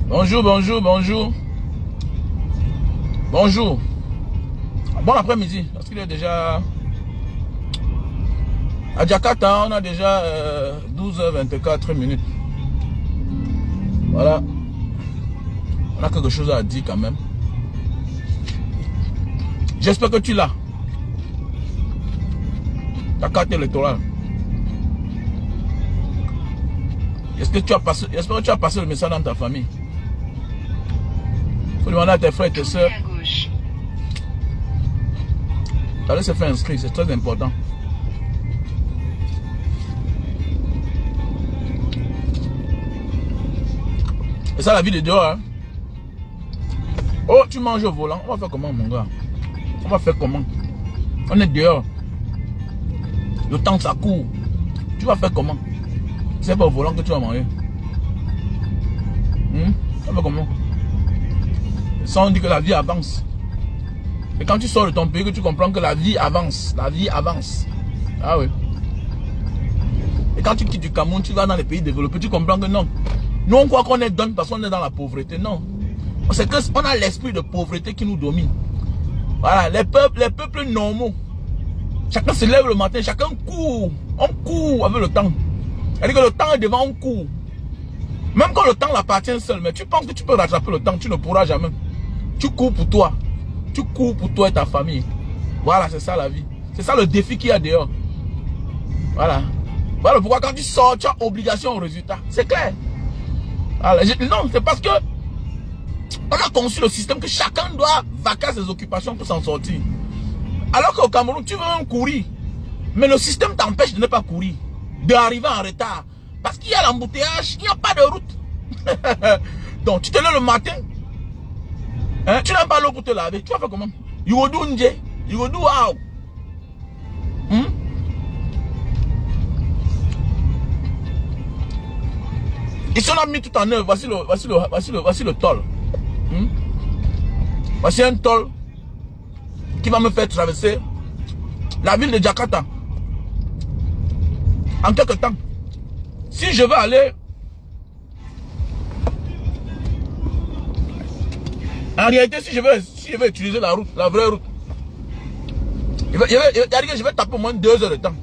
Bonjour, bonjour, bonjour. Bonjour. Bon après-midi, parce qu'il est déjà... À Jakarta, on a déjà 12h24 minutes. Voilà. On a quelque chose à dire quand même. J'espère que tu l'as. Ta carte électorale. J'espère que tu as passé le message dans ta famille. Il faut demander à tes frères et tes soeurs. Allez se faire inscrire, c'est très important. C'est ça la vie de dehors. Hein? Oh, tu manges au volant. On va faire comment, mon gars? On va faire comment? On est dehors. Le temps, ça court. Tu vas faire comment? C'est pas au volant que tu vas manger. Ça va comment? Ça, on dit que la vie avance. Et quand tu sors de ton pays, que tu comprends que la vie avance. La vie avance. Ah oui. Et quand tu quittes du Cameroun, tu vas dans les pays développés, tu comprends que non. Nous, on croit qu'on est donné parce qu'on est dans la pauvreté. Non. C'est qu'on a l'esprit de pauvreté qui nous domine. Voilà, les peuples normaux. Chacun se lève le matin, chacun court. On court avec le temps. C'est-à-dire que le temps est devant, on court. Même quand le temps l'appartient seul, mais tu penses que tu peux rattraper le temps, tu ne pourras jamais. Tu cours pour toi. Tu cours pour toi et ta famille. Voilà, c'est ça la vie. C'est ça le défi qu'il y a dehors. Voilà. Voilà pourquoi quand tu sors, tu as obligation au résultat. C'est clair. Voilà. Non, c'est parce que on a conçu le système que chacun doit vaquer à ses occupations pour s'en sortir. Alors qu'au Cameroun, tu veux même courir. Mais le système t'empêche de ne pas courir. D'arriver en retard. Parce qu'il y a l'embouteillage, il n'y a pas de route. Donc, tu te lèves le matin. Hein, tu n'as pas l'eau pour te laver. Tu vas faire comment? You will do nje. You will do how? Ici, on a mis tout en œuvre. Voici le toll. Voici un toll qui va me faire traverser la ville de Jakarta en quelques temps. Si je veux aller en réalité, si je veux utiliser la route, la vraie route, je vais taper au moins 2 heures de temps.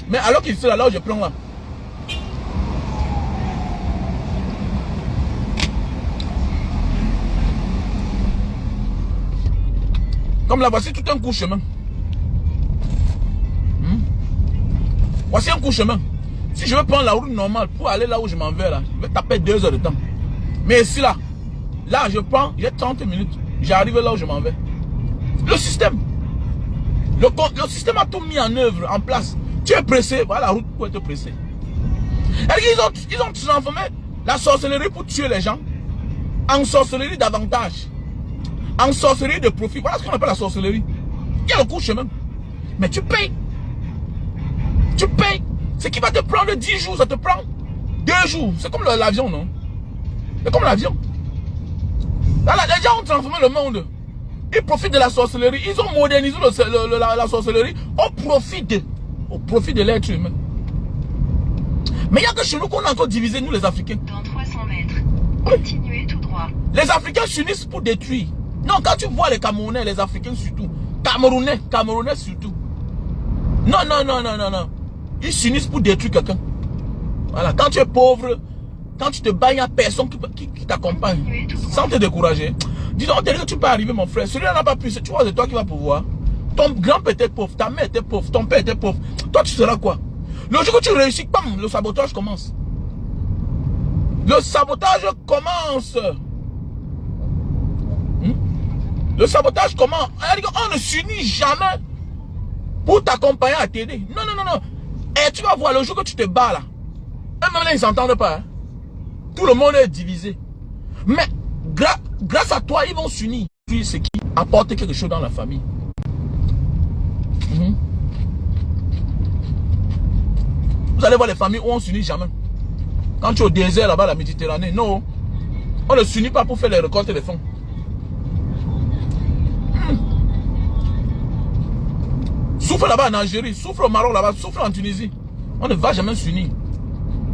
Mais alors qu'il fait là où je prends là. Comme là, voici tout un coup de chemin. Voici un coup de chemin. Si je veux prendre la route normale pour aller là où je m'en vais là, je vais taper 2 heures de temps. Mais ici là, je prends, j'ai 30 minutes. J'arrive là où je m'en vais. Le système. Le système a tout mis en œuvre, en place. Tu es pressé, voilà la route pour être pressé. Ils ont transformé la sorcellerie pour tuer les gens en sorcellerie d'avantage. En sorcellerie de profit. Voilà ce qu'on appelle la sorcellerie. Il y a le coup de chemin. Mais tu payes. Tu payes. Ce qui va te prendre 10 jours, ça te prend 2 jours. C'est comme l'avion, non? C'est comme l'avion. Les gens ont transformé le monde. Ils profitent de la sorcellerie. Ils ont modernisé la sorcellerie au profit de l'être humain. Mais il n'y a que chez nous qu'on a encore divisé, nous les Africains. Dans 300 mètres, continuez tout droit. Les Africains s'unissent pour détruire. Non, quand tu vois les Camerounais, les Africains surtout, Camerounais surtout. Non. Ils s'unissent pour détruire quelqu'un. Voilà, quand tu es pauvre, quand tu te bats, il n'y a personne qui t'accompagne. Sans te décourager. Dis donc, tu peux arriver, mon frère. Celui-là n'a pas pu. Tu vois, c'est toi qui vas pouvoir. Ton grand-père était pauvre, ta mère était pauvre, ton père était pauvre. Toi, tu seras quoi? Le jour que tu réussis, bam, le sabotage commence. Le sabotage commence. Le sabotage commence. On ne s'unit jamais pour t'accompagner à t'aider. Non. Et tu vas voir, le jour que tu te bats là, même là, ils ne s'entendent pas. Hein. Tout le monde est divisé. Mais grâce à toi, ils vont s'unir. Puis ce qui apporte quelque chose dans la famille. Vous allez voir les familles où on ne s'unit jamais. Quand tu es au désert là-bas, la Méditerranée, non. On ne s'unit pas pour faire les récoltes et les fonds. Souffre là-bas en Algérie, souffre au Maroc là-bas, souffre en Tunisie. On ne va jamais s'unir.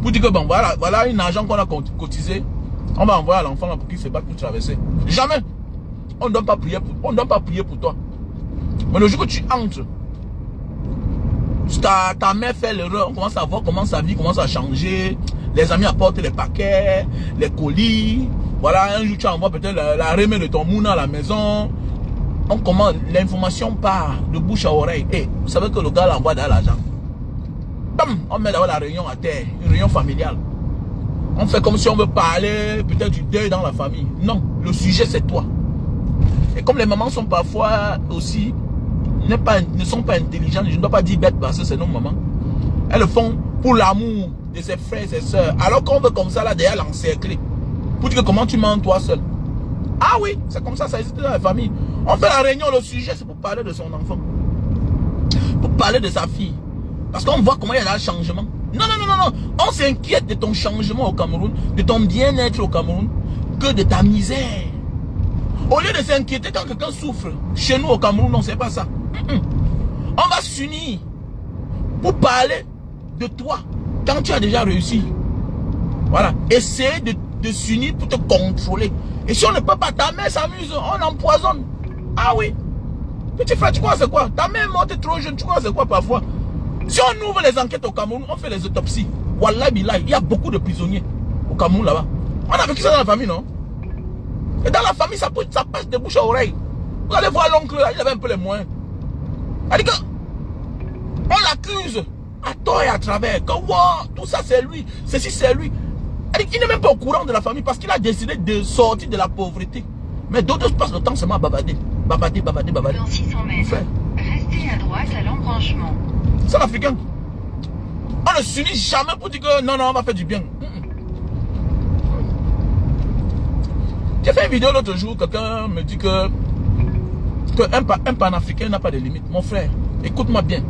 Pour dire que bon, voilà un argent qu'on a cotisé. On va envoyer à l'enfant pour qu'il se batte pour traverser. Jamais. On ne doit pas prier pour toi. Mais le jour que tu entres, ta mère fait l'erreur, on commence à voir comment sa vie commence à changer. Les amis apportent les paquets, les colis. Voilà, un jour tu envoies peut-être la remède de ton mouna à la maison. On commence, l'information part de bouche à oreille. Et vous savez que le gars l'envoie dans l'argent. On met d'abord la réunion à terre, une réunion familiale. On fait comme si on veut parler peut-être du deuil dans la famille. Non, le sujet c'est toi. Et comme les mamans sont parfois aussi, ne sont pas intelligentes, je ne dois pas dire bête parce que c'est nos mamans. Elles le font pour l'amour de ses frères et ses soeurs. Alors qu'on veut comme ça là derrière l'encercler. Pour dire que comment tu mens toi seul. Ah oui, c'est comme ça existe dans la famille. On fait la réunion, le sujet c'est pour parler de son enfant. Pour parler de sa fille. Parce qu'on voit comment il y a un changement. Non. On s'inquiète de ton changement au Cameroun, de ton bien-être au Cameroun, que de ta misère. Au lieu de s'inquiéter quand quelqu'un souffre, chez nous au Cameroun, non, c'est pas ça. On va s'unir pour parler de toi quand tu as déjà réussi. Voilà. Essayer de s'unir pour te contrôler. Et si on ne peut pas, ta mère s'amuse, on empoisonne. Ah oui. Petit frère, tu crois c'est quoi? Ta mère est morte trop jeune, tu crois c'est quoi parfois? Si on ouvre les enquêtes au Cameroun, on fait les autopsies. Wallah billah, il y a beaucoup de prisonniers au Cameroun là-bas. On a vécu ça dans la famille, non? Et dans la famille, ça passe de bouche à oreille. Vous allez voir l'oncle là, il avait un peu les moyens. Elle dit que on l'accuse à tort et à travers. Que wow, tout ça c'est lui, ceci c'est lui. Elle dit qu'il n'est même pas au courant de la famille parce qu'il a décidé de sortir de la pauvreté. Mais d'autres passent le temps seulement à babader. Babader. Dans 600 mètres, restez à droite à l'embranchement. C'est l'Africain. On ne s'unit jamais pour dire que non, on va faire du bien. J'ai fait une vidéo l'autre jour, quelqu'un me dit que un panafricain n'a pas de limite. Mon frère, écoute-moi bien.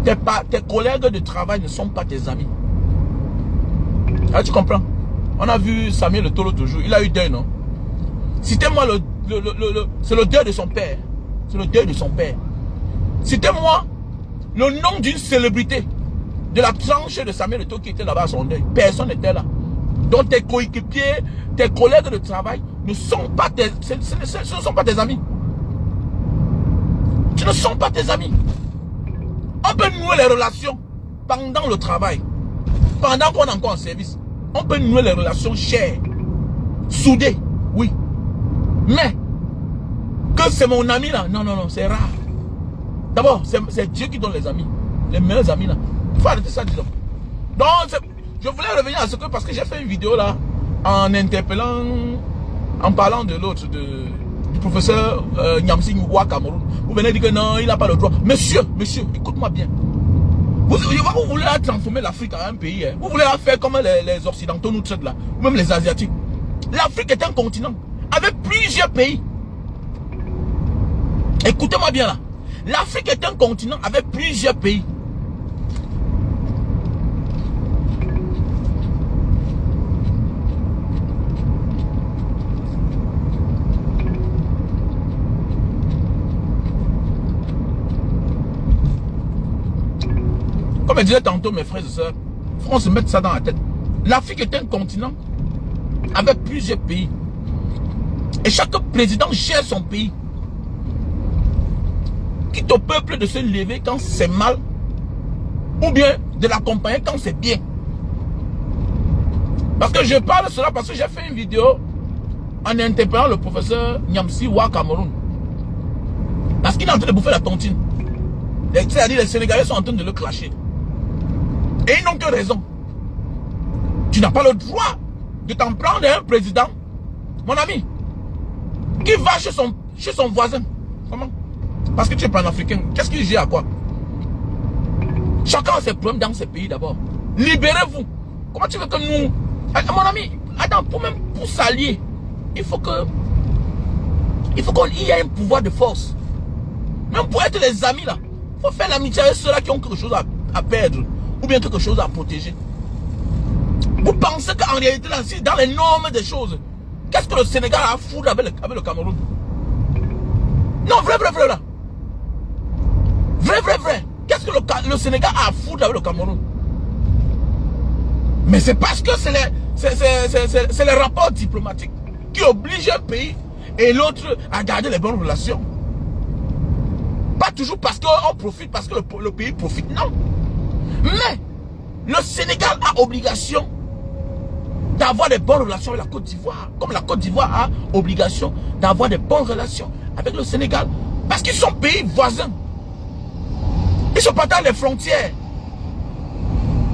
Tes collègues de travail ne sont pas tes amis. Ah, tu comprends? On a vu Samuel Eto'o l'autre jour. Il a eu deuil, non? Citez-moi c'est le deuil de son père. C'est le deuil de son père. Citez-moi le nom d'une célébrité de la tranche de Samuel Eto'o qui était là-bas à son deuil. Personne n'était là. Donc tes coéquipiers, tes collègues de travail ne sont pas tes, ce ne sont pas tes amis. Ce ne sont pas tes amis. On peut nouer les relations pendant le travail. Pendant qu'on est encore en service. On peut nouer les relations chères. Soudées, oui. Mais, que c'est mon ami là, non, c'est rare. D'abord, c'est Dieu qui donne les amis. Les meilleurs amis là. Il faut arrêter ça, disons. Donc, je voulais revenir à ce que, parce que j'ai fait une vidéo là, en interpellant, en parlant de l'autre, du professeur Nyamsi Ngoua Cameroun. Vous venez dire que non, il n'a pas le droit. Monsieur, écoute-moi bien. Vous voulez transformer l'Afrique en un pays. Hein. Vous voulez la faire comme les Occidentaux nous traitent là. Ou même les Asiatiques. L'Afrique est un continent avec plusieurs pays. Écoutez-moi bien là. L'Afrique est un continent avec plusieurs pays. Comme je disais tantôt mes frères et sœurs, il faut se mettre ça dans la tête. L'Afrique est un continent avec plusieurs pays. Et chaque président gère son pays. Quitte au peuple de se lever quand c'est mal, ou bien de l'accompagner quand c'est bien. Parce que je parle de cela parce que j'ai fait une vidéo en interpellant le professeur Nyamsi Ngoua Cameroun. Parce qu'il est en train de bouffer la tontine. C'est-à-dire les Sénégalais sont en train de le clasher. Et ils n'ont que raison. Tu n'as pas le droit de t'en prendre à un président, mon ami, qui va chez son voisin. Comment? Parce que tu es panafricain. Qu'est-ce qu'il gère à quoi? Chacun a ses problèmes dans ses pays d'abord. Libérez-vous. Comment tu veux que nous... Mon ami, attends, pour s'allier, il faut qu'il y ait un pouvoir de force. Même pour être les amis là, il faut faire l'amitié avec ceux-là qui ont quelque chose à perdre. Ou bien quelque chose à protéger. Vous pensez qu'en réalité, là, dans les normes des choses, qu'est-ce que le Sénégal a à foutre avec le Cameroun? Non, vrai là. Vrai. Qu'est-ce que le Sénégal a à foutre avec le Cameroun? Mais c'est parce que c'est les rapports diplomatiques qui obligent un pays et l'autre à garder les bonnes relations. Pas toujours parce qu'on profite, parce que le pays profite, non. Mais le Sénégal a obligation d'avoir des bonnes relations avec la Côte d'Ivoire. Comme la Côte d'Ivoire a obligation d'avoir des bonnes relations avec le Sénégal. Parce qu'ils sont pays voisins. Ils se partagent les frontières.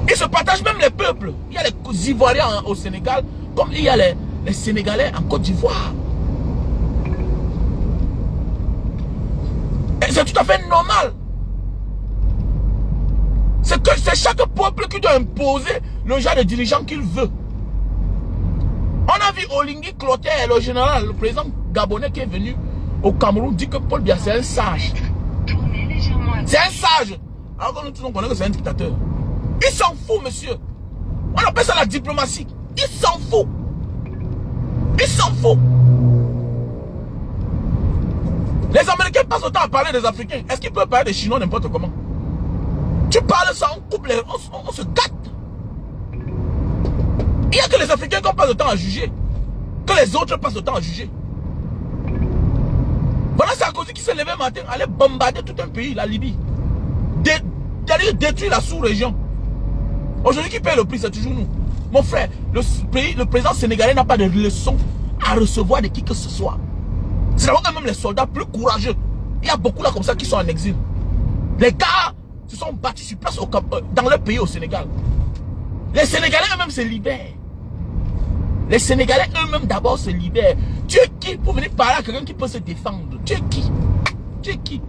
Ils se partagent même les peuples. Il y a les Ivoiriens au Sénégal, comme il y a les Sénégalais en Côte d'Ivoire. Et c'est tout à fait normal. C'est chaque peuple qui doit imposer le genre de dirigeant qu'il veut. On a vu Olingi Clotaire, le général, le président gabonais qui est venu au Cameroun, dit que Paul Biya c'est un sage. C'est un sage. Alors que nous tous on connaît que c'est un dictateur. Il s'en fout, monsieur. On appelle ça la diplomatie. Il s'en fout. Il s'en fout. Les Américains passent autant à parler des Africains. Est-ce qu'ils peuvent parler des Chinois n'importe comment? Tu parles ça, on coupe on se gâte. Il n'y a que les Africains qu'on passe le temps à juger. Que les autres passent le temps à juger. Voilà Sarkozy qui s'est levé matin, allait bombarder tout un pays, la Libye. Détruire la sous-région. Aujourd'hui, qui paye le prix, c'est toujours nous. Mon frère, le président sénégalais n'a pas de leçon à recevoir de qui que ce soit. C'est d'abord même les soldats plus courageux. Il y a beaucoup là comme ça qui sont en exil. Les gars se sont battus sur place dans leur pays au Sénégal. Les Sénégalais eux-mêmes se libèrent. Les Sénégalais eux-mêmes d'abord se libèrent. Tu es qui pour venir parler à quelqu'un qui peut se défendre? Tu es qui? Tu es qui?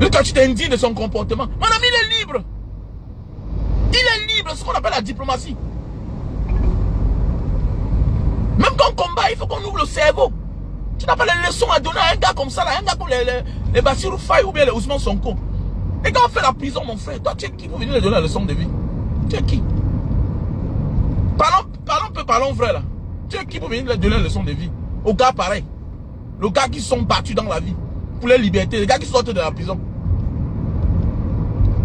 Et quand tu t'indignes de son comportement, mon ami il est libre. Il est libre, c'est ce qu'on appelle la diplomatie. Même quand on combat, il faut qu'on ouvre le cerveau. Tu n'as pas les leçons à donner à un gars comme ça, là, un gars comme les Bassirou Faye ou bien les Ousmane Sonko. Et quand on fait la prison, mon frère, toi tu es qui pour venir leur donner la leçon de vie? Tu es qui? Parlons vrai là. Tu es qui pour venir leur donner la leçon de vie? Aux gars pareils. Les gars qui sont battus dans la vie pour leur liberté, les gars qui sortent de la prison.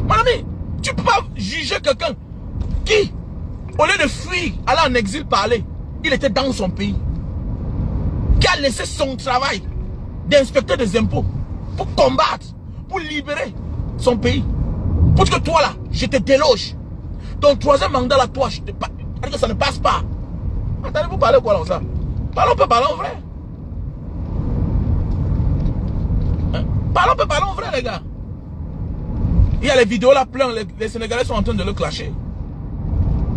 Mon ami, tu peux pas juger quelqu'un qui, au lieu de fuir, aller en exil parler, il était dans son pays, qui a laissé son travail d'inspecteur des impôts pour combattre, pour libérer son pays. Pour que toi là, je te déloge. Ton troisième mandat là, toi, que ça ne passe pas. Attendez-vous parler quoi là ça? Parlons vrai. Hein? Parlons vrai les gars. Il y a les vidéos là plein, les Sénégalais sont en train de le clasher.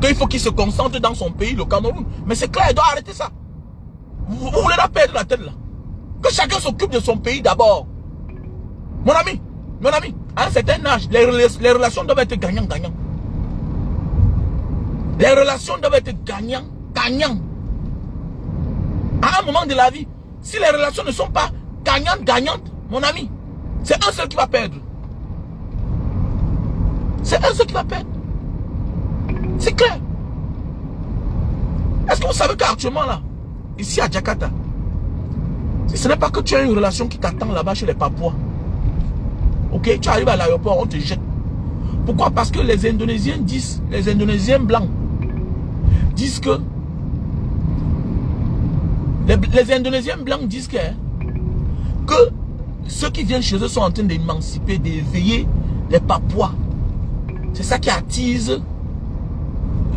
Qu'il faut qu'il se concentre dans son pays, le Cameroun. Mais c'est clair, il doit arrêter ça. Vous voulez la perdre la tête là. Que chacun s'occupe de son pays d'abord. Mon ami, à un certain âge, les relations doivent être gagnant-gagnant. Les relations doivent être gagnant-gagnant. À un moment de la vie, si les relations ne sont pas gagnantes, mon ami, c'est un seul qui va perdre. C'est un seul qui va perdre. C'est clair. Est-ce que vous savez qu'actuellement là, ici à Jakarta, ce n'est pas que tu as une relation qui t'attend là-bas chez les Papouas. Ok, tu arrives à l'aéroport, on te jette. Pourquoi? Parce que les Indonésiens disent, les Indonésiens blancs disent que les Indonésiens blancs disent que ceux qui viennent chez eux sont en train d'émanciper, d'éveiller les Papouas. C'est ça qui attise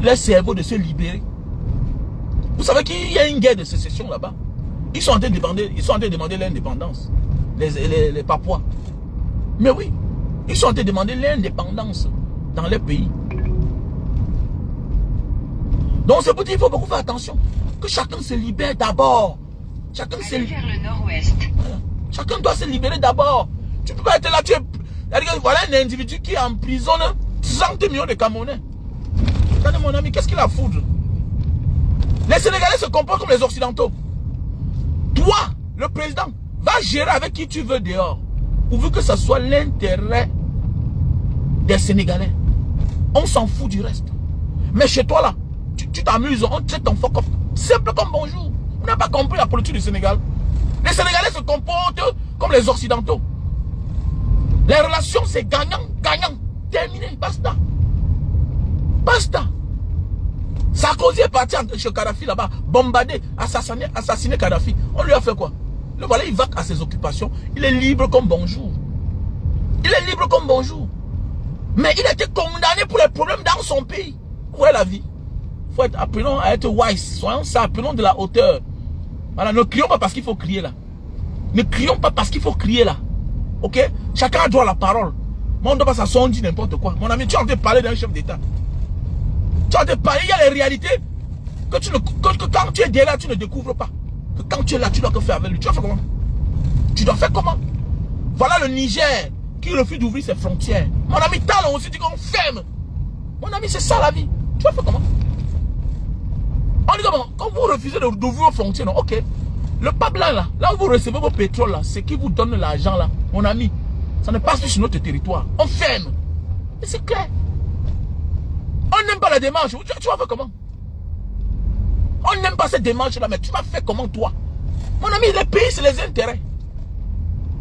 leur cerveau de se libérer. Vous savez qu'il y a une guerre de sécession là-bas. Ils sont en train de demander l'indépendance. Les Papouas. Mais oui, ils sont en train de demander l'indépendance dans leur pays. Donc c'est pour dire qu'il faut beaucoup faire attention. Que chacun se libère d'abord. Chacun se libère. Vers le nord-ouest. Voilà. Chacun doit se libérer d'abord. Tu peux pas être là, voilà un individu qui emprisonne 30 millions de Camerounais. Regardez mon ami, qu'est-ce qu'il a foutu? Les Sénégalais se comportent comme les Occidentaux. Toi, le président, va gérer avec qui tu veux dehors. Pourvu que ce soit l'intérêt des Sénégalais. On s'en fout du reste. Mais chez toi là, tu t'amuses, on traite ton fuck off. Simple comme bonjour. On n'a pas compris la politique du Sénégal. Les Sénégalais se comportent comme les Occidentaux. Les relations c'est gagnant, gagnant. Terminé, basta. Basta. Sarkozy est parti chez Kadhafi là-bas, bombardé, assassiné Kadhafi. On lui a fait quoi? Le voilà, il va à ses occupations. Il est libre comme bonjour. Il est libre comme bonjour. Mais il a été condamné pour les problèmes dans son pays. Vous voyez la vie. Faut être, appelons à être wise. Soyons ça, appelons de la hauteur. Voilà, ne crions pas parce qu'il faut crier là. Ne crions pas parce qu'il faut crier là. Ok? Chacun a droit à la parole. Moi, on ne doit pas s'asseoir, dit n'importe quoi. Mon ami, tu es en train de parler d'un chef d'État. Tu es en train de parler, il y a les réalités que quand tu es derrière, tu ne découvres pas. Que quand tu es là, tu dois que faire avec lui. Tu dois faire comment? Tu dois faire comment? Voilà le Niger qui refuse d'ouvrir ses frontières. Mon ami Talon aussi dit qu'on ferme. Mon ami, c'est ça la vie. Tu vas faire comment? On dit comment? Quand vous refusez d'ouvrir vos frontières, non, ok. Le pas blanc là, là où vous recevez vos pétroles là, c'est qui vous donne l'argent là, mon ami. Ça ne passe plus sur notre territoire. On ferme. Et c'est clair. On n'aime pas la démarche. Tu vas faire comment? On n'aime pas cette démarche là, mais tu vas faire comment toi? Mon ami, les pays c'est les intérêts.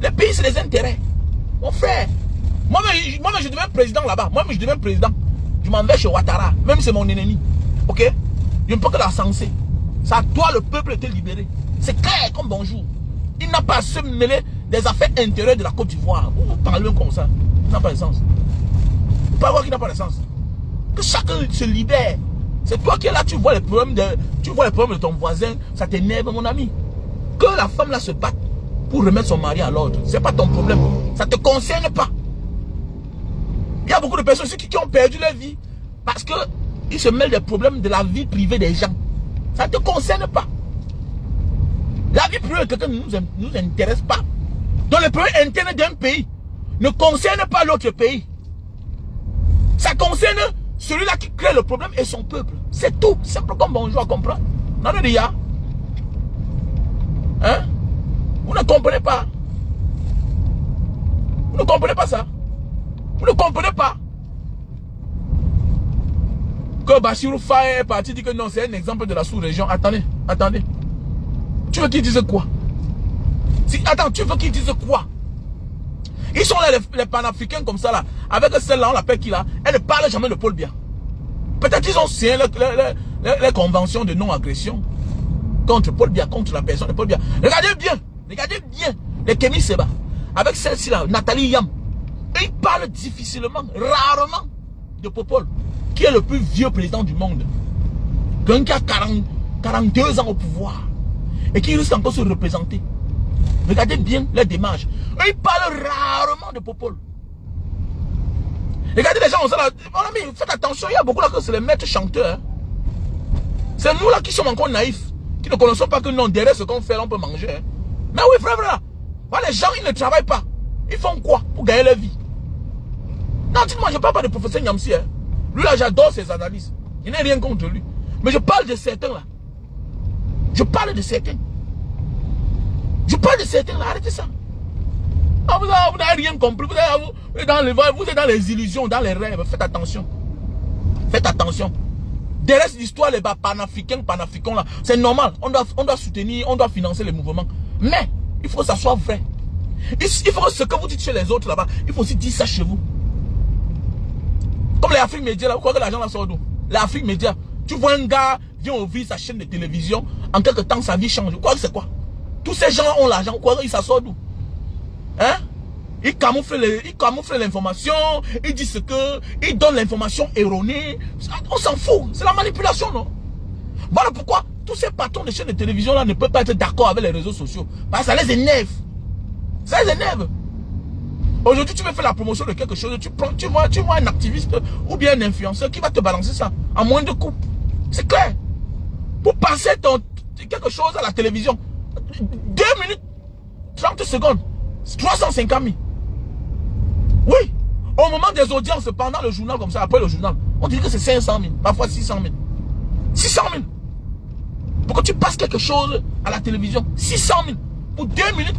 Les pays c'est les intérêts. Mon frère. Moi-même je deviens président là-bas. Moi-même je deviens président. Je m'en vais chez Ouattara. Même c'est mon ennemi. Ok? Je ne peux que la censer. C'est à toi le peuple de te libérer. C'est clair comme bonjour. Il n'a pas à se mêler des affaires intérieures de la Côte d'Ivoire. Vous parlez comme ça. Ça n'a pas de sens. Vous parlez qui n'a pas de sens. Que chacun se libère. C'est toi qui es là, tu vois les problèmes de ton voisin. Ça t'énerve, mon ami. Que la femme là se batte pour remettre son mari à l'ordre. C'est pas ton problème. Ça ne te concerne pas. Il y a beaucoup de personnes aussi qui ont perdu leur vie parce qu'ils se mêlent des problèmes de la vie privée des gens. Ça ne te concerne pas. La vie privée de quelqu'un ne nous intéresse pas. Donc le problème interne d'un pays ne concerne pas l'autre pays. Ça concerne celui-là qui crée le problème et son peuple. C'est tout. Simple comme bonjour à comprendre. Non, non, déjà. Hein? Vous ne comprenez pas. Vous ne comprenez pas ça. Vous ne comprenez pas. Que Bassirou Faye est parti dire que non, c'est un exemple de la sous-région. Attendez, attendez. Tu veux qu'ils disent quoi? Attends, tu veux qu'ils disent quoi? Ils sont là, les panafricains comme ça là. Avec celle-là, on l'appelle qui là? Elle ne parle jamais de Paul Biya. Peut-être qu'ils ont signé les conventions de non-agression contre Paul Biya, contre la personne de Paul Biya. Regardez bien les Kémy Seba. Avec celle-ci là, Nathalie Yam. Ils parlent difficilement, rarement de Popol, qui est le plus vieux président du monde. Quelqu'un qui a 42 ans au pouvoir et qui risque encore de se représenter. Regardez bien les démarches. Ils parlent rarement de Popol. Regardez les gens, on là, mon ami, faites attention, il y a beaucoup là que c'est les maîtres chanteurs. Hein. C'est nous là qui sommes encore naïfs, qui ne connaissons pas que non, derrière ce qu'on fait, on peut manger. Hein. Mais oui, frère, voilà, les gens, ils ne travaillent pas. Ils font quoi pour gagner leur vie? Non, dites-moi, je ne parle pas de professeur Nyamsi. Hein. Lui là, j'adore ses analyses. Il n'est rien contre lui. Mais je parle de certains là. Je parle de certains. Arrêtez ça. Ah, vous n'avez rien compris. Vous êtes dans les illusions, dans les rêves. Faites attention. Faites attention. Derrière cette histoire, les panafricains là, c'est normal. On doit soutenir, on doit financer les mouvements. Mais, il faut que ça soit vrai. Il faut que ce que vous dites chez les autres là-bas, il faut aussi dire ça chez vous. Comme les Afrique Média, là, vous croyez que l'argent là sort d'où? Les Afrique Média, tu vois un gars vient ouvrir sa chaîne de télévision, en quelque temps sa vie change. Vous croyez que c'est quoi? Tous ces gens ont l'argent, vous croyez que ça sort d'où? Hein? Ils camouflent l'information, ils disent ce que, ils donnent l'information erronée. On s'en fout, c'est la manipulation, non? Voilà pourquoi tous ces patrons de chaînes de télévision là ne peuvent pas être d'accord avec les réseaux sociaux. Parce que ça les énerve. Ça les énerve. Aujourd'hui, tu veux faire la promotion de quelque chose, tu vois un activiste ou bien un influenceur qui va te balancer ça en moins de coups. C'est clair. Pour passer quelque chose à la télévision, 2 minutes, 30 secondes, 350 000. Oui. Au moment des audiences, pendant le journal comme ça, après le journal, on dit que c'est 500 000, parfois 600 000. 600 000. Pour que tu passes quelque chose à la télévision, 600 000. Pour 2 minutes,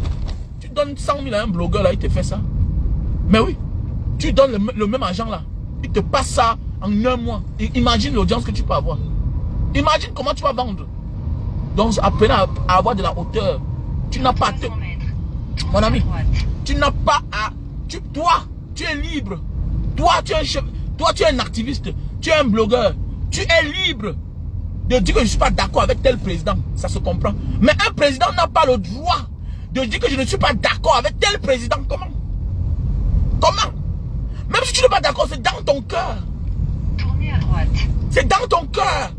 tu donnes 100 000 à un blogueur là, il te fait ça. Mais oui, tu donnes le même argent là. Il te passe ça en 1 mois. Et imagine l'audience que tu peux avoir. Imagine comment tu vas vendre. Donc, apprenez à avoir de la hauteur. Tu n'as pas... Mon ami, tu n'as pas à... Toi, tu es libre. Toi, tu es un activiste. Tu es un blogueur. Tu es libre de dire que je ne suis pas d'accord avec tel président. Ça se comprend. Mais un président n'a pas le droit de dire que je ne suis pas d'accord avec tel président. Comment? Comment? Même si tu n'es pas d'accord, c'est dans ton cœur. Tournez à droite. C'est dans ton cœur.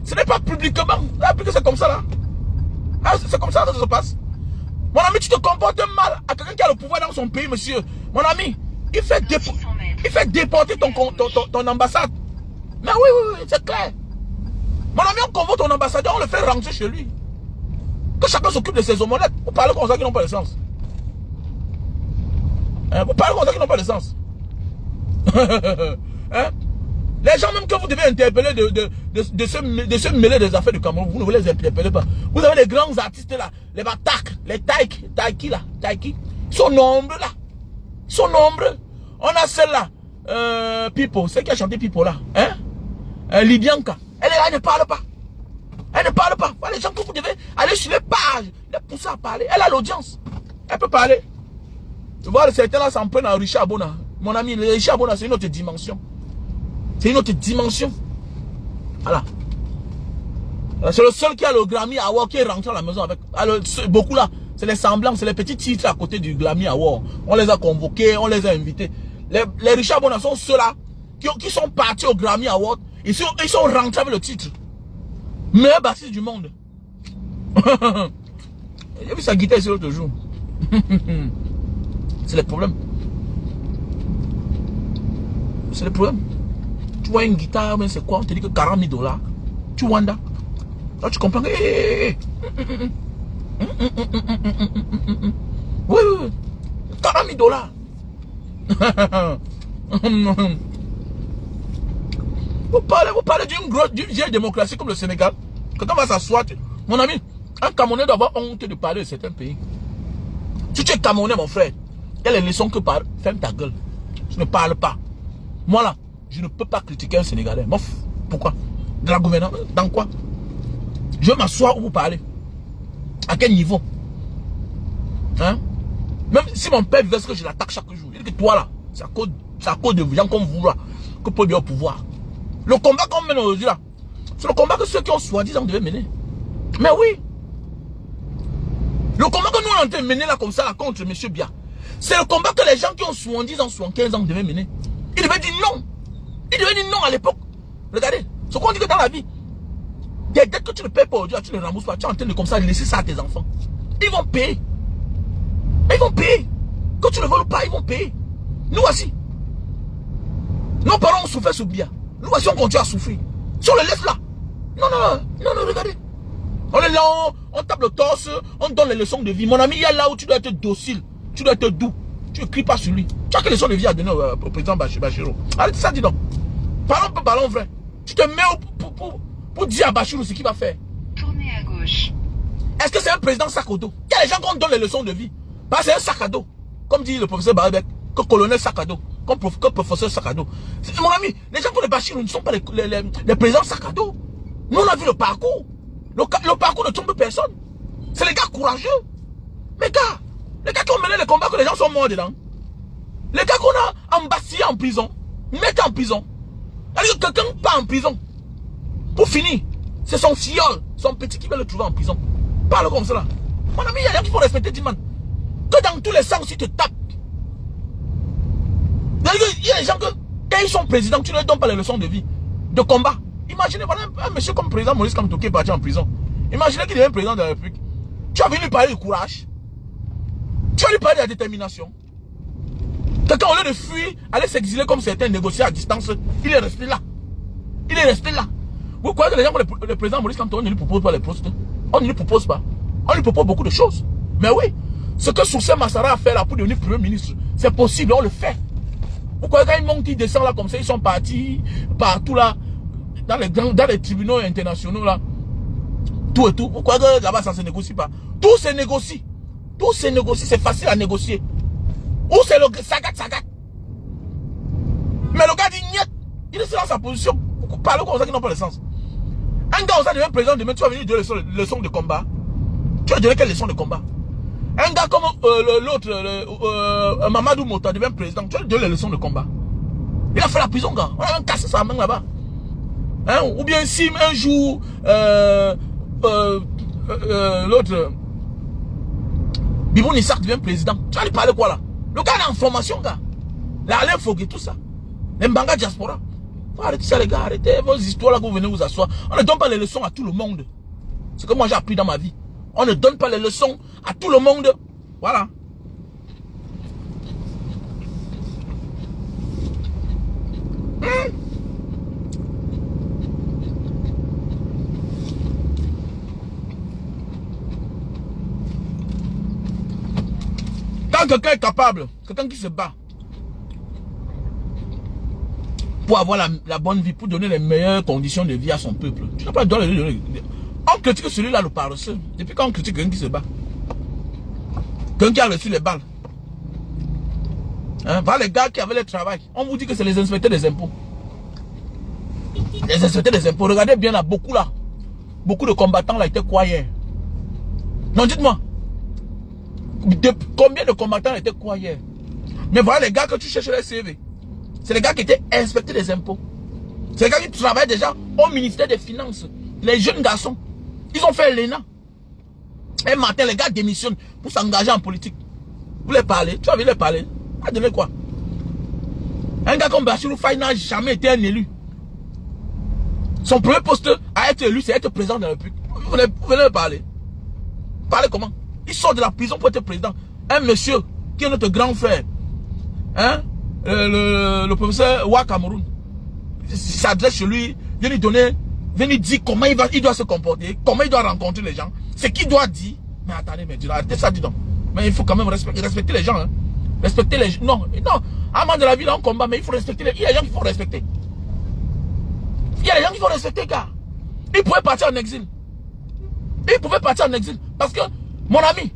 Ce n'est pas publiquement. Là, que c'est comme ça, là. Ah, c'est comme ça que ça se passe. Mon ami, tu te comportes mal à quelqu'un qui a le pouvoir dans son pays, monsieur. Mon ami, il fait déporter ton ambassade. Mais oui, c'est clair. Mon ami, on convoque ton ambassadeur, on le fait rentrer chez lui. Que chacun s'occupe de ses omelettes. Vous parlez comme ça qui n'ont pas de sens. Hein? Vous parlez comme ça qui n'ont pas de sens. Hein? Les gens même que vous devez interpeller de se mêler des affaires du Cameroun, vous ne vous les interpellez pas. Vous avez les grands artistes là, les Batak, les Taiki là, Taiki. Ils sont nombreux là. Ils sont nombreux. On a celle-là, Pipo, celle qui a chanté Pipo là. Hein? Libianka. Elle est là, elle ne parle pas. Elle ne parle pas. Voilà, les gens que vous devez aller sur les pages, les pousser à parler. Elle a l'audience. Elle peut parler. Tu vois, certains là s'en prennent à Richard Bona. Mon ami, le Richard Bona, c'est une autre dimension. C'est une autre dimension. Voilà. C'est le seul qui a le Grammy Award qui est rentré à la maison avec. Alors, beaucoup là, c'est les semblants, c'est les petits titres à côté du Grammy Award. On les a convoqués, on les a invités. Les Richard Bona sont ceux-là qui sont partis au Grammy Award. Ils sont rentrés avec le titre. Meilleur bassiste du monde. J'ai vu sa guitare ici l'autre jour. C'est le problème. C'est le problème. Tu vois une guitare, mais c'est quoi? On te dit que 40 000 $. Tu vois là? Là, tu comprends que... Oui, 40 000 $. Vous parlez d'une vieille démocratie comme le Sénégal. Quelqu'un va s'asseoir. Mon ami, un Camerounais doit avoir honte de parler de certains pays. Si tu es Camerounais, mon frère, il y a les leçons que par. Ferme ta gueule. Je ne parle pas. Moi là, je ne peux pas critiquer un Sénégalais. Mof. Pourquoi? De la gouvernance. Dans quoi? Je vais m'asseoir où vous parlez. À quel niveau? Hein? Même si mon père vivait ce que je l'attaque chaque jour. Il dit que toi là, c'est à cause de gens comme vous là, que peut bien au pouvoir. Le combat qu'on mène aujourd'hui là, c'est le combat que ceux qui ont soi-disant devaient mener. Mais oui. Le combat que nous on est en train de mener là comme ça là, contre M. Bia, c'est le combat que les gens qui ont 70 ans, 75 ans devaient mener. Ils devaient dire non. Ils devaient dire non à l'époque. Regardez, ce qu'on dit que dans la vie, des dettes que tu ne payes pas aujourd'hui, tu ne rembourses pas, tu es en train de comme ça laisser ça à tes enfants. Ils vont payer. Ils vont payer. Que tu ne veux pas, ils vont payer. Nous aussi. Nos parents ont souffert sous Bia. Nous aussi on continue à souffrir. Si on les laisse là. Non, regardez. On est là, on tape le torse, on donne les leçons de vie. Mon ami, il y a là où tu dois être docile. Tu dois être doux. Tu ne cries pas sur lui. Tu as quelle leçon de vie à donner au président Bachirou? Arrête ça, dis donc. Parlons vrai. Tu te mets pour dire à Bachirou ce qu'il va faire. Tournez à gauche. Est-ce que c'est un président sac à dos? Il y a des gens qui donnent les leçons de vie. Parce que c'est un sac à dos. Comme dit le professeur Barabek, que colonel sac à dos. Comme professeur sac à dos. Mon ami, les gens comme les Bachirou ne sont pas les présidents sac à dos. Nous, on a vu le parcours. Le parcours ne trompe personne. C'est les gars courageux. Les gars qui ont mené les combats que les gens sont morts dedans. Les gars qu'on a embastillés en prison. Mettent en prison. C'est-à-dire que quelqu'un part en prison. Pour finir, c'est son filleul, son petit qui va le trouver en prison. Parle comme cela. Mon ami, il y a des gens qui faut respecter Diman. Que dans tous les sens, ils te tapent. Il y a des gens que, quand ils sont présidents, tu ne leur donnes pas les leçons de vie, de combat. Imaginez, voilà un monsieur comme président Maurice Kamto qui est parti en prison. Imaginez qu'il devient président de la République. Tu as venu lui parler de courage. Tu vas lui parler de la détermination. Quelqu'un, au lieu de fuir, aller s'exiler comme certains, négocier à distance, il est resté là. Il est resté là. Vous croyez que les gens, le président Maurice Kamto, on ne lui propose pas les postes? On ne lui propose pas. On lui propose beaucoup de choses. Mais oui, ce que Soussé Massara a fait là pour devenir premier ministre, c'est possible, on le fait. Vous croyez qu'ils montent, ils descendent là comme ça, ils sont partis partout là, dans les tribunaux internationaux là, tout et tout. Vous croyez que là-bas ça ne se négocie pas? Tout se négocie. Tout se négocie, c'est facile à négocier. Ou c'est le sagat. Mais le gars dit niet, il est dans sa position. Vous parlez comme ça qui n'ont pas de sens. Un gars, ça devient président demain, tu vas venir donner des leçons de combat. Tu vas donner quelle leçon de combat? Un gars comme l'autre, Mamadou Mota devient président, tu vas lui donner les leçons de combat. Il a fait la prison, gars. On a même cassé sa main là-bas. Hein? Ou bien si un jour, l'autre, Bibou Nissar devient président, tu vas lui parler quoi là? Le gars est en formation, gars. La Alain Foguet, tout ça. Les Mbanga Diaspora. Faut arrêter ça, les gars. Arrêtez vos histoires là que vous venez vous asseoir. On ne donne pas les leçons à tout le monde. C'est ce que moi j'ai appris dans ma vie. On ne donne pas les leçons à tout le monde. Voilà. Quand quelqu'un est capable, quelqu'un qui se bat pour avoir la bonne vie, pour donner les meilleures conditions de vie à son peuple, tu n'as pas le droit de lui donner. On critique celui-là, le paresseux. Depuis quand on critique quelqu'un qui se bat? Quelqu'un qui a reçu les balles. Hein? Voilà les gars qui avaient le travail. On vous dit que c'est les inspecteurs des impôts. Les inspecteurs des impôts. Regardez bien là, beaucoup là. Beaucoup de combattants là étaient quoi hier? Non, dites-moi. Combien de combattants étaient quoi hier? Mais voilà les gars que tu cherches les CV. C'est les gars qui étaient inspecteurs des impôts. C'est les gars qui travaillent déjà au ministère des Finances. Les jeunes garçons. Ils ont fait l'ENA. Un matin, les gars démissionnent pour s'engager en politique. Vous les parlez? Tu as vu les parler? Ah, donner quoi? Un gars comme Bachirou Faye n'a jamais été un élu. Son premier poste à être élu, c'est être président de la République. Vous venez me parler. Parlez comment? Il sort de la prison pour être président. Un monsieur qui est notre grand frère, hein, le professeur Wa Cameroun, s'adresse chez lui, vient lui donner, vient lui dire comment il doit se comporter, comment il doit rencontrer les gens, ce qu'il doit dire. Mais attendez, mais arrêtez ça, dis donc. Mais il faut quand même respecter les gens. Hein. Respecter les gens. Non, non. Avant de la vie, là, on combat, mais il faut respecter les gens. Il y a des gens qu'il faut respecter. Il y a des gens qu'il faut respecter, gars. Il pouvait partir en exil. Il pouvait partir en exil. Parce que, mon ami,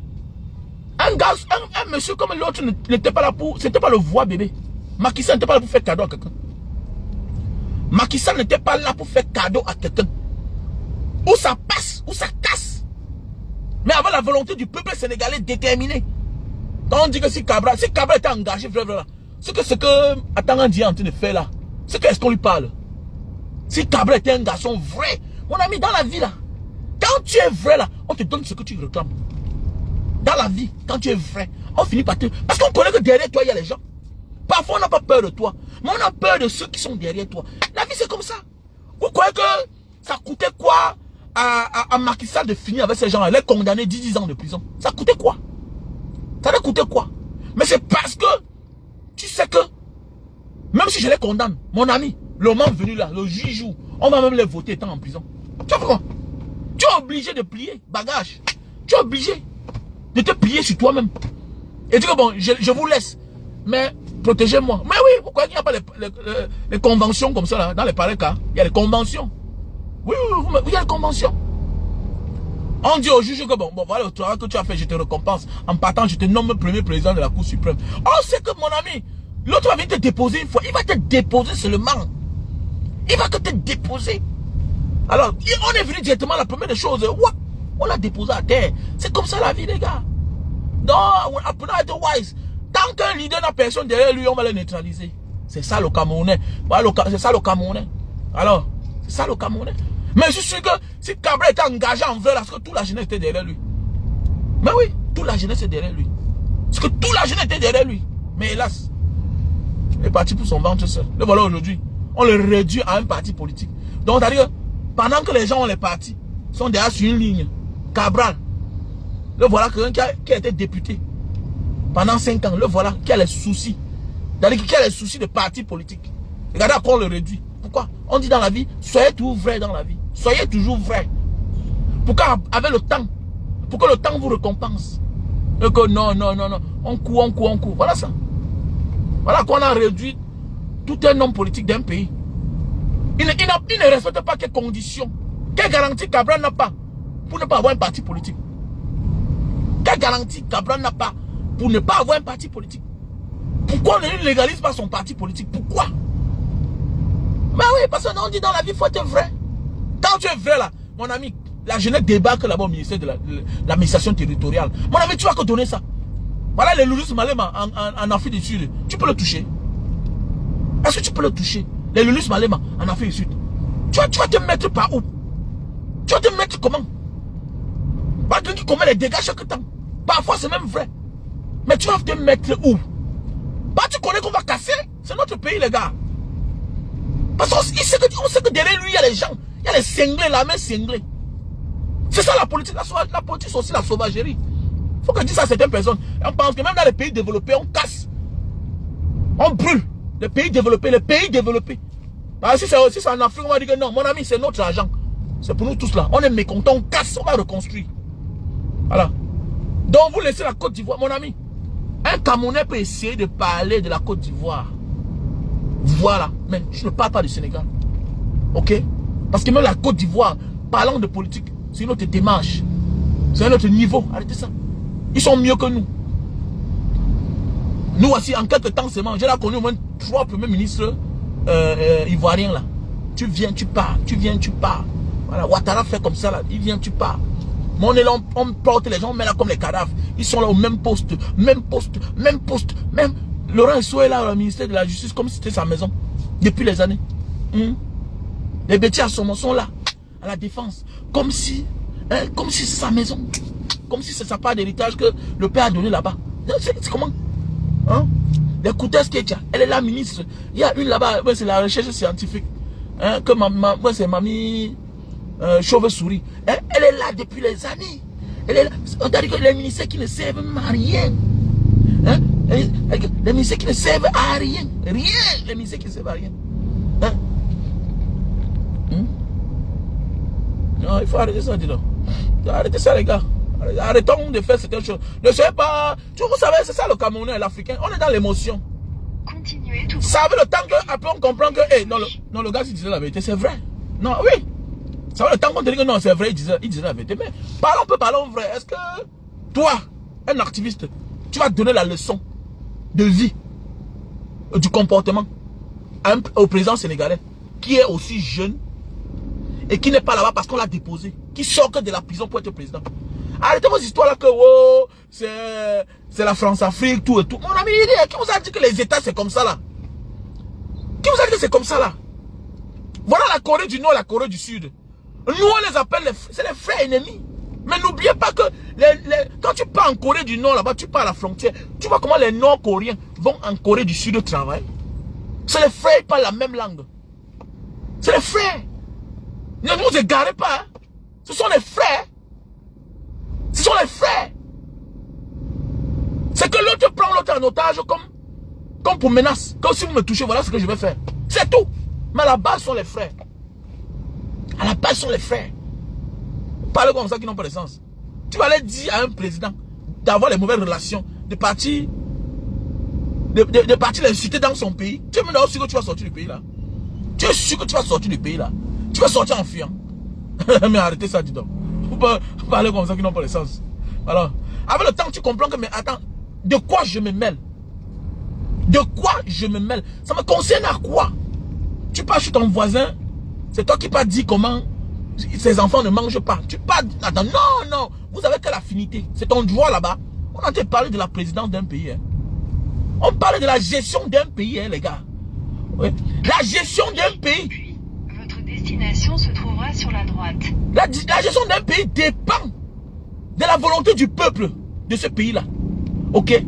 un monsieur comme l'autre n'était pas là pour... C'était pas le voix bébé. Macky Sall n'était pas là pour faire cadeau à quelqu'un. Macky Sall n'était pas là pour faire cadeau à quelqu'un. Ou ça passe, ou ça casse. Mais avec la volonté du peuple sénégalais déterminé. Quand on dit que si Cabral était engagé, c'est que ce que Atangandi est en train de faire là, c'est qu'est-ce qu'on lui parle? Si Cabral était un garçon vrai, mon ami, dans la vie là, quand tu es vrai là, on te donne ce que tu réclames. Dans la vie, quand tu es vrai, on finit par te... Parce qu'on connaît que derrière toi, il y a les gens. Parfois, on n'a pas peur de toi, mais on a peur de ceux qui sont derrière toi. La vie, c'est comme ça. Vous croyez que ça coûtait quoi à Macky Sall de finir avec ces gens-là, les condamner 10 ans de prison? Ça coûtait quoi? Ça ne coûtait quoi? Mais c'est parce que tu sais que même si je les condamne, mon ami, le moment venu là, le 8 jours, on va même les voter étant en prison. Tu vois pourquoi? Tu es obligé de plier bagage. Tu es obligé de te plier sur toi-même. Et tu dis que bon, je vous laisse, mais protégez-moi. Mais oui, pourquoi il n'y a pas les conventions comme ça là, dans les pareils cas? Il y a les conventions. Oui, il y a les conventions. On dit au juge que bon, voilà le travail que tu as fait, je te récompense. En partant, je te nomme premier président de la Cour suprême. On sait que mon ami, l'autre va venir te déposer une fois. Il va te déposer seulement. Il va que te déposer. Alors, on est venu directement à la première des choses. What? On l'a déposé à terre. C'est comme ça la vie, les gars. Non, apprenez à être wise. Tant qu'un leader n'a personne derrière lui, on va le neutraliser. C'est ça le Camerounais. Voilà, c'est ça le Camerounais. Alors, c'est ça le Camerounais. Mais je suis sûr que si Cabral était engagé en vrai, parce que toute la jeunesse était derrière lui. Mais oui, toute la jeunesse était derrière lui. Parce que toute la jeunesse était derrière lui. Mais hélas, il est parti pour son ventre seul. Le voilà aujourd'hui. On le réduit à un parti politique. Donc, c'est-à-dire, pendant que les gens ont les partis, sont derrière sur une ligne. Cabral, le voilà quelqu'un qui a été député pendant 5 ans. Le voilà qui a les soucis. C'est-à-dire qui a les soucis de parti politique. Regardez à quoi on le réduit. Pourquoi? On dit dans la vie, soyez toujours vrai dans la vie. Soyez toujours vrai. Pourquoi avec le temps? Pour que le temps vous récompense. Et que non. On court. Voilà ça. Voilà qu'on a réduit tout un homme politique d'un pays. Il ne respecte pas quelles conditions. Quelle garantie Cabral n'a pas pour ne pas avoir un parti politique? Quelle garantie Cabral n'a pas pour ne pas avoir un parti politique? Pourquoi on ne légalise pas son parti politique? Pourquoi? Mais oui, parce qu'on dit dans la vie, il faut être vrai. Quand tu es vrai là, mon ami, la jeunesse débarque là-bas au ministère de l'administration territoriale. Mon ami, tu vas que donner ça. Voilà les Loulous Malema en Afrique du Sud. Tu peux le toucher. Est-ce que tu peux le toucher? Les Loulous Malema en Afrique du Sud. Tu vas te mettre par où? Tu vas te mettre comment? Pas quelqu'un qui commet les dégâts chaque temps. Parfois c'est même vrai. Mais tu vas te mettre où? Bah tu connais qu'on va casser. C'est notre pays les gars. Parce qu'on sait que derrière lui il y a les gens. Il y a les cinglés, la main cinglée. C'est ça la politique. La politique c'est aussi la sauvagerie. Il faut que je dise ça à certaines personnes. On pense que même dans les pays développés, on casse. On brûle. Les pays développés, si c'est en Afrique, on va dire que non, mon ami, c'est notre argent. C'est pour nous tous là. On est mécontents, on casse, on va reconstruire. Voilà. Donc vous laissez la Côte d'Ivoire, mon ami. Un Camerounais peut essayer de parler de la Côte d'Ivoire. Voilà. Mais je ne parle pas du Sénégal. Ok? Parce que même la Côte d'Ivoire, parlant de politique, c'est une autre démarche. C'est un autre niveau. Arrêtez ça. Ils sont mieux que nous. Nous aussi, en quelques temps seulement, j'ai là connu au moins 3 premiers ministres ivoiriens là. Tu viens, tu pars. Tu viens, tu pars. Voilà, Ouattara fait comme ça là. Il vient, tu pars. Mais on est là, on porte les gens, on met là comme les cadavres. Ils sont là au même poste, même poste, même poste, même. Laurent Esso est là au ministère de la Justice comme si c'était sa maison. Depuis les années. Les bêtises sont là, à la défense. Comme si c'est sa maison. Comme si c'est sa part d'héritage que le père a donné là-bas. C'est comment? Hein? Les Koutes Ketia, elle est la ministre. Il y a une là-bas, c'est la recherche scientifique. Hein, que c'est mamie chauve-souris. Hein? Elle est là depuis les années. Elle est là. On t'a dit que les ministères qui ne servent à rien. Hein? Les ministères qui ne servent à rien. Rien. Les ministères qui ne servent à rien. Hein? Non, il faut arrêter ça, dis donc. Arrêtez ça, les gars. Arrêtons de faire certaines choses. Ne sais pas. Vous savez, c'est ça le Camerounais et l'Africain. On est dans l'émotion. Continuez tout. Ça fait le temps qu'après on comprend que. Hey, non, le gars, il disait la vérité, c'est vrai. Non, oui. Ça fait le temps qu'on te dit que non, c'est vrai, il disait la vérité. Mais parlons vrai. Est-ce que toi, un activiste, tu vas donner la leçon de vie, du comportement au président sénégalais, qui est aussi jeune et qui n'est pas là-bas parce qu'on l'a déposé, qui sort que de la prison pour être président? Arrêtez vos histoires là que oh, c'est la France-Afrique, tout et tout. Mon ami, qui vous a dit que les États c'est comme ça là? Qui vous a dit que c'est comme ça là? Voilà la Corée du Nord et la Corée du Sud. Nous on les appelle, c'est les frères ennemis. Mais n'oubliez pas que quand tu pars en Corée du Nord là-bas, tu pars à la frontière. Tu vois comment les Nord-Coréens vont en Corée du Sud travailler. C'est les frères, ils parlent la même langue. C'est les frères. Ne vous égarez pas. Hein? Ce sont les frères. Ce sont les frères. C'est que l'autre prend l'autre en otage comme pour menace. Comme si vous me touchez, voilà ce que je vais faire. C'est tout. Mais à la base, ce sont les frères. À la base, ce sont les frères. Vous parlez comme ça qui n'ont pas de sens. Tu vas aller dire à un président d'avoir les mauvaises relations, de partir l'insulter dans son pays. Tu es maintenant sûr que tu vas sortir du pays là. Tu es sûr que tu vas sortir du pays là. Tu vas sortir en fuyant. Mais arrêtez ça, dis donc. Vous parlez comme ça qui n'ont pas de sens. Alors, avec le temps, tu comprends que, mais attends, de quoi je me mêle? De quoi je me mêle? Ça me concerne à quoi? Tu pars chez ton voisin, c'est toi qui pas dit comment ses enfants ne mangent pas. Tu pars, attends, non, vous avez quelle affinité? C'est ton droit là-bas. On a parlé de la présidence d'un pays. Hein. On parlait de la gestion d'un pays, hein, les gars. Oui. La gestion d'un pays. Votre destination se trouvera sur la droite. La gestion d'un pays dépend de la volonté du peuple de ce pays-là. Ok?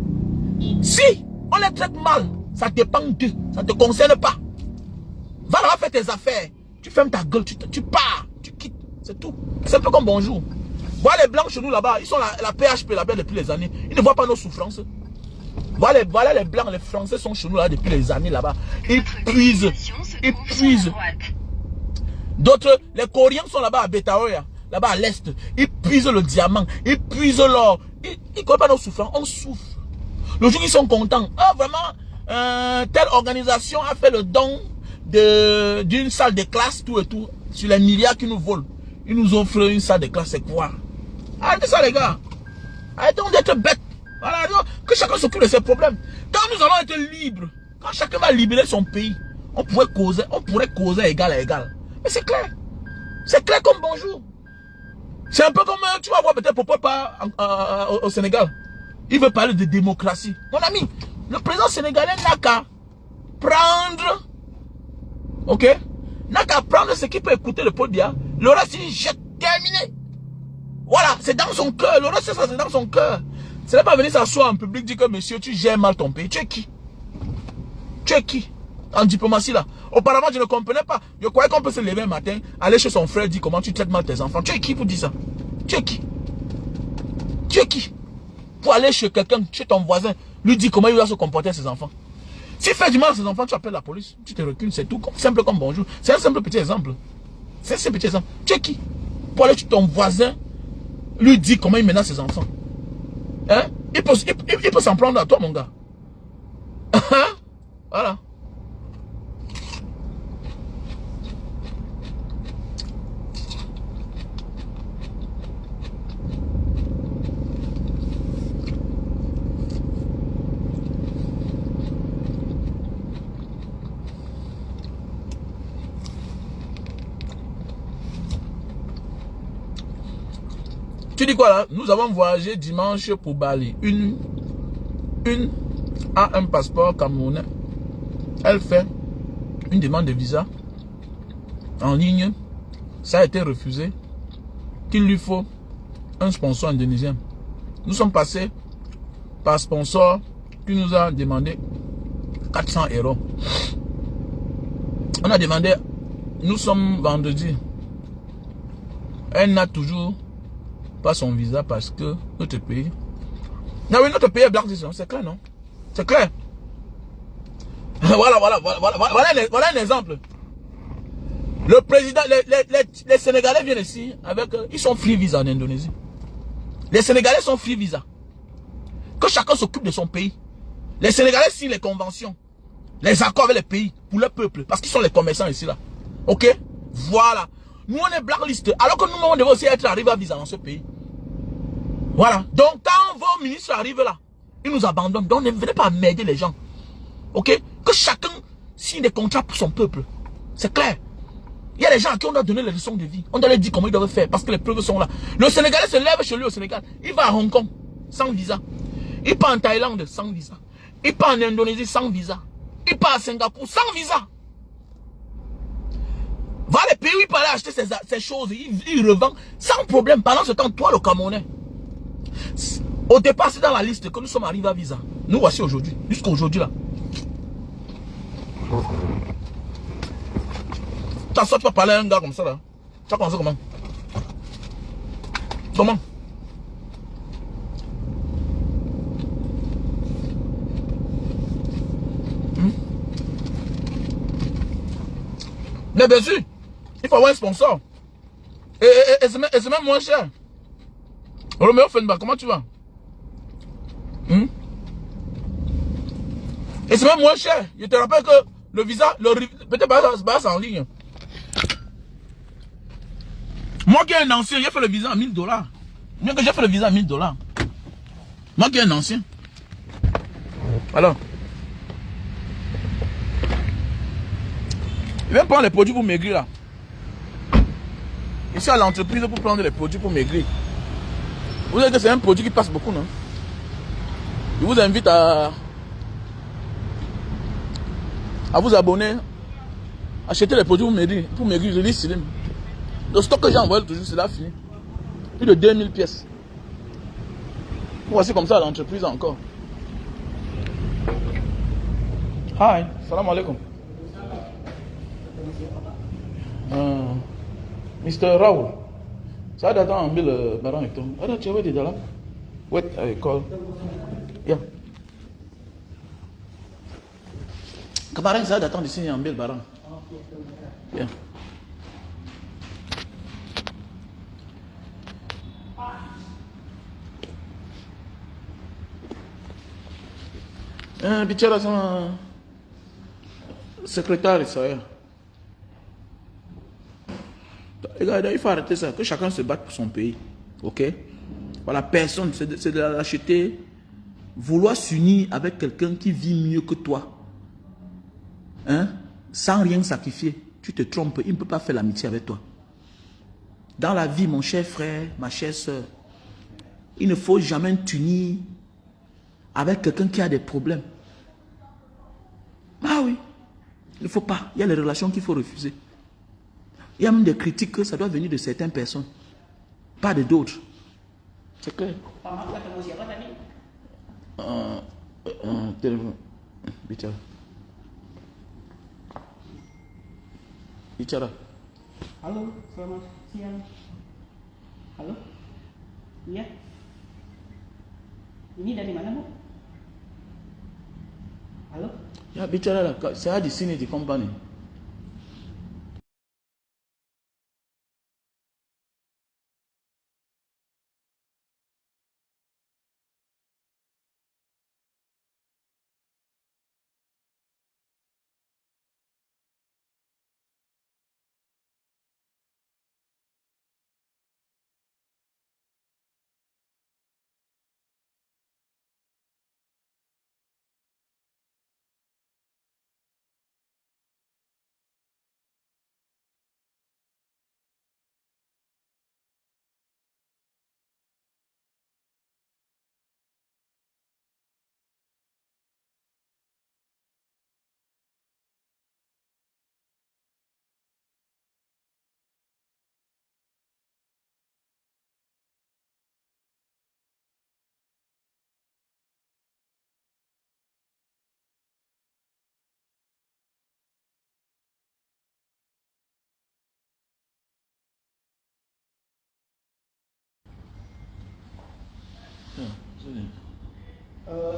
Si on les traite mal, ça dépend d'eux. Ça ne te concerne pas. Va là-bas faire tes affaires. Tu fermes ta gueule, tu pars, tu quittes. C'est tout. C'est un peu comme bonjour. Voilà les blancs chez nous là-bas. Ils sont la PHP là-bas depuis les années. Ils ne voient pas nos souffrances. Voilà les blancs, les Français sont chez nous là depuis les années là-bas. Ils puisent. Ils puisent. D'autres, les Coréens sont là-bas à Betaoya, là-bas à l'est. Ils puisent le diamant, ils puisent l'or. Ils ne connaissent pas nos souffrances, on souffre. Le jour ils sont contents. Ah vraiment, telle organisation a fait le don d'une salle de classe, tout et tout. Sur les milliards qu'ils nous volent. Ils nous offrent une salle de classe, c'est quoi? Arrêtez ça les gars. Arrêtons d'être bêtes. Voilà, que chacun s'occupe de ses problèmes. Quand nous allons être libres, quand chacun va libérer son pays, on pourrait causer égal à égal. Mais c'est clair. C'est clair comme bonjour. C'est un peu comme, tu vas voir peut-être pourquoi pas au Sénégal. Il veut parler de démocratie. Mon ami, le président sénégalais n'a qu'à prendre, ok, n'a qu'à prendre ce qui peut écouter le Paul Biya. Le reste, il jette, terminé. Voilà, c'est dans son cœur. Le reste, c'est dans son cœur. Ce n'est pas venir s'asseoir en public, dire que monsieur, tu gères mal ton pays. Tu es qui? Tu es qui? En diplomatie là. Auparavant, je ne comprenais pas. Je croyais qu'on peut se lever un matin, aller chez son frère, dire comment tu traites mal tes enfants. Tu es qui pour dire ça? Tu es qui? Tu es qui? Pour aller chez quelqu'un, chez ton voisin, lui dire comment il doit se comporter à ses enfants. S'il fait du mal à ses enfants, tu appelles la police. Tu te recules, c'est tout. Simple comme bonjour. C'est un simple petit exemple. C'est un simple petit exemple. Tu es qui? Pour aller chez ton voisin, lui dire comment il menace ses enfants. Hein? Il peut s'en prendre à toi, mon gars. Voilà. Tu dis quoi là? Nous avons voyagé dimanche pour Bali. Une a un passeport camerounais. Elle fait une demande de visa en ligne. Ça a été refusé. Qu'il lui faut un sponsor indonésien. Nous sommes passés par sponsor qui nous a demandé 400 €. On a demandé, nous sommes vendredi. Elle n'a toujours pas son visa parce que notre pays... Non, oui, notre pays est blacklist, c'est clair, non? C'est clair. Voilà un exemple. Le président, les Sénégalais viennent ici avec... Ils sont free visa en Indonésie. Les Sénégalais sont free visa. Que chacun s'occupe de son pays. Les Sénégalais signent les conventions, les accords avec les pays pour le peuple. Parce qu'ils sont les commerçants ici, là. Ok? Voilà. Nous, on est blacklist. Alors que nous, on devait aussi être arrivé à visa dans ce pays. Voilà. Donc, quand vos ministres arrivent là, ils nous abandonnent. Donc, ne venez pas m'aider les gens. Ok? Que chacun signe des contrats pour son peuple. C'est clair. Il y a des gens à qui on doit donner les leçons de vie. On doit leur dire comment ils doivent faire parce que les preuves sont là. Le Sénégalais se lève chez lui au Sénégal. Il va à Hong Kong sans visa. Il part en Thaïlande sans visa. Il part en Indonésie sans visa. Il part à Singapour sans visa. Va les pays où il peut aller acheter ces choses. Il revend sans problème. Pendant ce temps, toi le Camerounais. Au départ, c'est dans la liste que nous sommes arrivés à visa. Nous voici aujourd'hui. Jusqu'à aujourd'hui là. Tu as pas parler à un gars comme ça là. Tu as commencé comment? Comment? Mais bien sûr, il faut avoir un sponsor. Et c'est même moins cher. Roméo Fenba, comment tu vas? Et c'est même moins cher. Je te rappelle que le visa, peut-être pas en ligne. Moi qui est un ancien, j'ai fait le visa à 1000 $. Moi que j'ai fait le visa à 1000 $. Moi qui est un ancien. Alors. Il vient prendre les produits pour maigrir là. Ici à l'entreprise pour prendre les produits pour maigrir. Vous savez que c'est un produit qui passe beaucoup, non? Je vous invite à vous abonner. Acheter les produits pour maigrir. Je dis Slim. Le stock que j'ai envoyé toujours, c'est là fini. Plus de 2000 pièces. Voici comme ça à l'entreprise encore. Hi, salam alaikum. Mr. Raoul. Ça d'attendre un le baron et tout. Alors tu avais dit là? Wait, I call. Yeah. Camarade, ça d'attendre ici un baron. Yeah. Bichara son secrétaire Israël. Regarde, il faut arrêter ça, que chacun se batte pour son pays. Ok? Voilà, personne, c'est de l'acheter. Vouloir s'unir avec quelqu'un qui vit mieux que toi. Hein? Sans rien sacrifier. Tu te trompes, il ne peut pas faire l'amitié avec toi. Dans la vie, mon cher frère, ma chère soeur, il ne faut jamais t'unir avec quelqu'un qui a des problèmes. Ah oui, il ne faut pas. Il y a les relations qu'il faut refuser. Il y a même des critiques que ça doit venir de certaines personnes, pas de d'autres. C'est clair. Téléphone. Bichara. Bichara. Halo, selamat siang. Halo? Iya? Ini dari mana, Bu? Halo? Ya, bichara là, c'est di sini di company.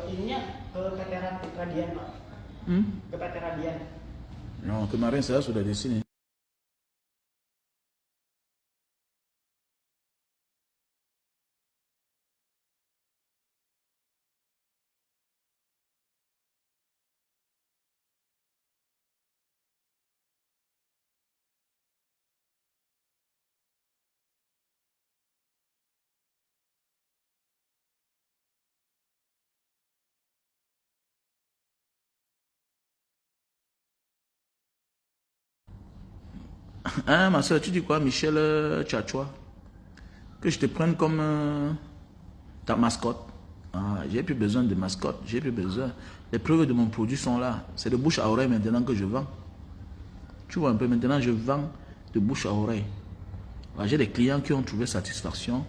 Ininya ke Veteran Putradian, Pak. Ke Veteradian. Non, kemarin saya sudah di sini. Hein, ma soeur, tu dis quoi, Michel Tchatchoua? Que je te prenne comme ta mascotte? Ah, j'ai plus besoin de mascotte, j'ai plus besoin. Les preuves de mon produit sont là. C'est de bouche à oreille maintenant que je vends. Tu vois un peu, maintenant je vends de bouche à oreille. Ah, j'ai des clients qui ont trouvé satisfaction,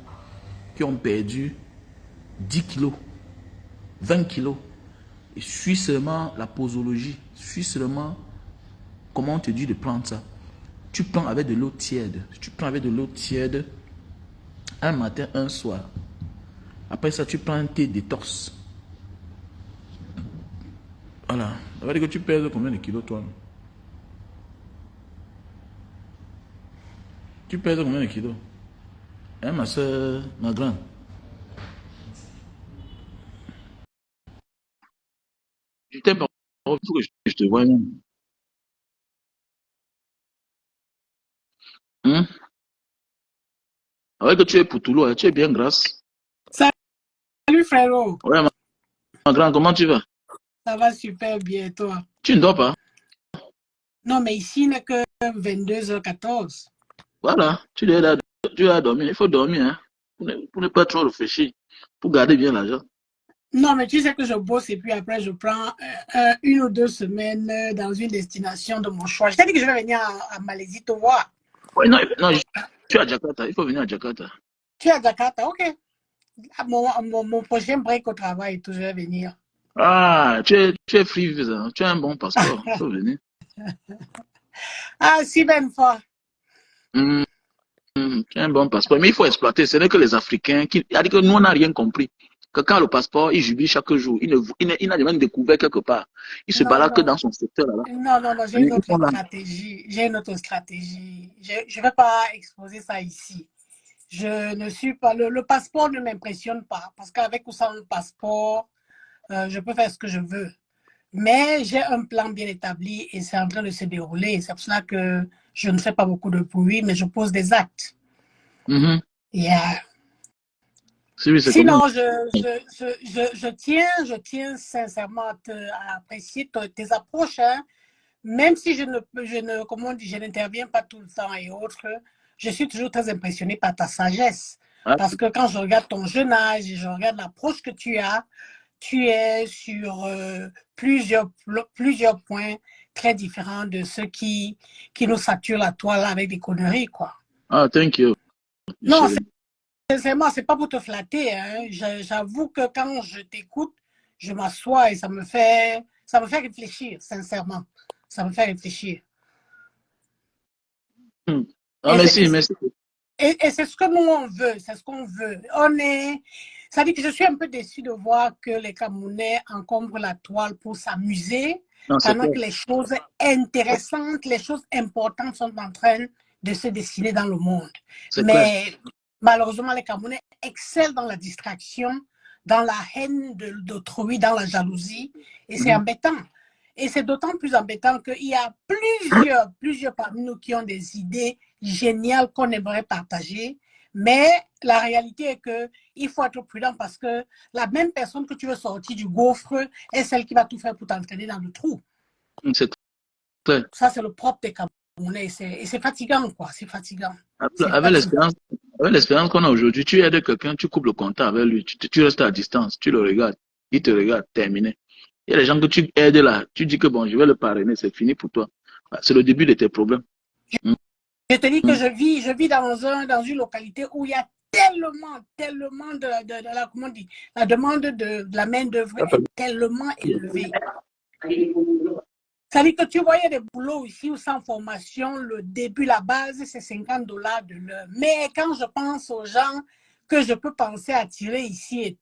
qui ont perdu 10 kilos, 20 kilos. Et suis seulement la posologie, suis seulement comment on te dit de prendre ça. Tu prends avec de l'eau tiède. Tu prends avec de l'eau tiède un matin, un soir. Après ça, tu prends un thé détox. Voilà. Ça veut dire que tu pèses combien de kilos, toi? Tu pèses combien de kilos? Hein, ma soeur, ma grande? Je t'aime pas. Il faut que je te voie même. Hein? Avec que tu es Poutoulou, hein, tu es bien grasse. Salut frérot, Ouais, ma grande, comment tu vas? ça va super bien toi? Tu ne dors pas? Non mais ici il n'est que 22h14. Voilà, tu dois dormir. Il faut dormir, hein, pour ne pas trop réfléchir, pour garder bien l'argent. Non mais tu sais que je bosse et puis après je prends 1 ou 2 semaines dans une destination de mon choix. Je t'ai dit que je vais venir à Malaisie te voir. Ouais, non, non, je suis à Jakarta. Il faut venir à Jakarta. Tu es à Jakarta, ok. Mon prochain break au travail et tout, je vais venir. Ah, tu es free visa. Tu as un bon passeport. Il faut venir. Ah si ben fort. Hum, tu as un bon passeport. Mais il faut exploiter. Ce n'est que les Africains qui. Il a dit que nous, on n'a rien compris. Que quand le passeport, il jubile chaque jour. Il n'a jamais découvert quelque part. Il se Non, balade que non. dans son secteur là-bas. Non, non, non, j'ai une Ils autre sont là. stratégie. J'ai une autre stratégie. Je ne vais pas exposer ça ici. Je ne suis pas. Le passeport ne m'impressionne pas. Parce qu'avec ou sans le passeport, je peux faire ce que je veux. Mais j'ai un plan bien établi et c'est en train de se dérouler. C'est pour cela que je ne fais pas beaucoup de bruit, mais je pose des actes. Mhm. Yeah. C'est oui, c'est Sinon, comment? je tiens sincèrement à apprécier tes approches, hein. Même si comment on dit, je n'interviens pas tout le temps et autres, je suis toujours très impressionnée par ta sagesse. Ah, Parce que quand je regarde ton jeune âge et je regarde l'approche que tu as, tu es sur plusieurs points très différent de ceux qui nous saturent la toile avec des conneries, quoi. Ah, thank you. Non, Chérie. sincèrement, c'est pas pour te flatter, hein. J'avoue que quand je t'écoute, je m'assois et ça me fait réfléchir, sincèrement. Ça me fait réfléchir. Ah, merci, merci. Et c'est ce que nous, on veut, c'est ce qu'on veut. Ça dit que je suis un peu déçue de voir que les Camerounais encombrent la toile pour s'amuser, Non, c'est pendant clair. que les choses intéressantes, les choses importantes sont en train de se dessiner dans le monde. C'est clair. Mais malheureusement, les Camerounais excellent dans la distraction, dans la haine d'autrui, dans la jalousie, et c'est embêtant. Et c'est d'autant plus embêtant qu'il y a plusieurs parmi nous qui ont des idées géniales qu'on aimerait partager, mais la réalité est qu'il faut être prudent parce que la même personne que tu veux sortir du gouffre est celle qui va tout faire pour t'entraîner dans le trou. C'est clair. Ça, c'est le propre des Camerounais et c'est fatigant, quoi. C'est fatigant. Avec l'expérience qu'on a aujourd'hui, tu aides quelqu'un, tu coupes le contact avec lui, tu restes à distance, tu le regardes, il te regarde, terminé. Il y a des gens que tu aides là, tu dis que bon, je vais le parrainer, c'est fini pour toi. C'est le début de tes problèmes. Je te dis que je vis dans une localité où il y a tellement la demande de la main-d'œuvre est tellement élevée. Ça veut dire que tu voyais des boulots ici où sans formation, le début, la base, c'est $50 de l'heure. Mais quand je pense aux gens que je peux penser attirer ici et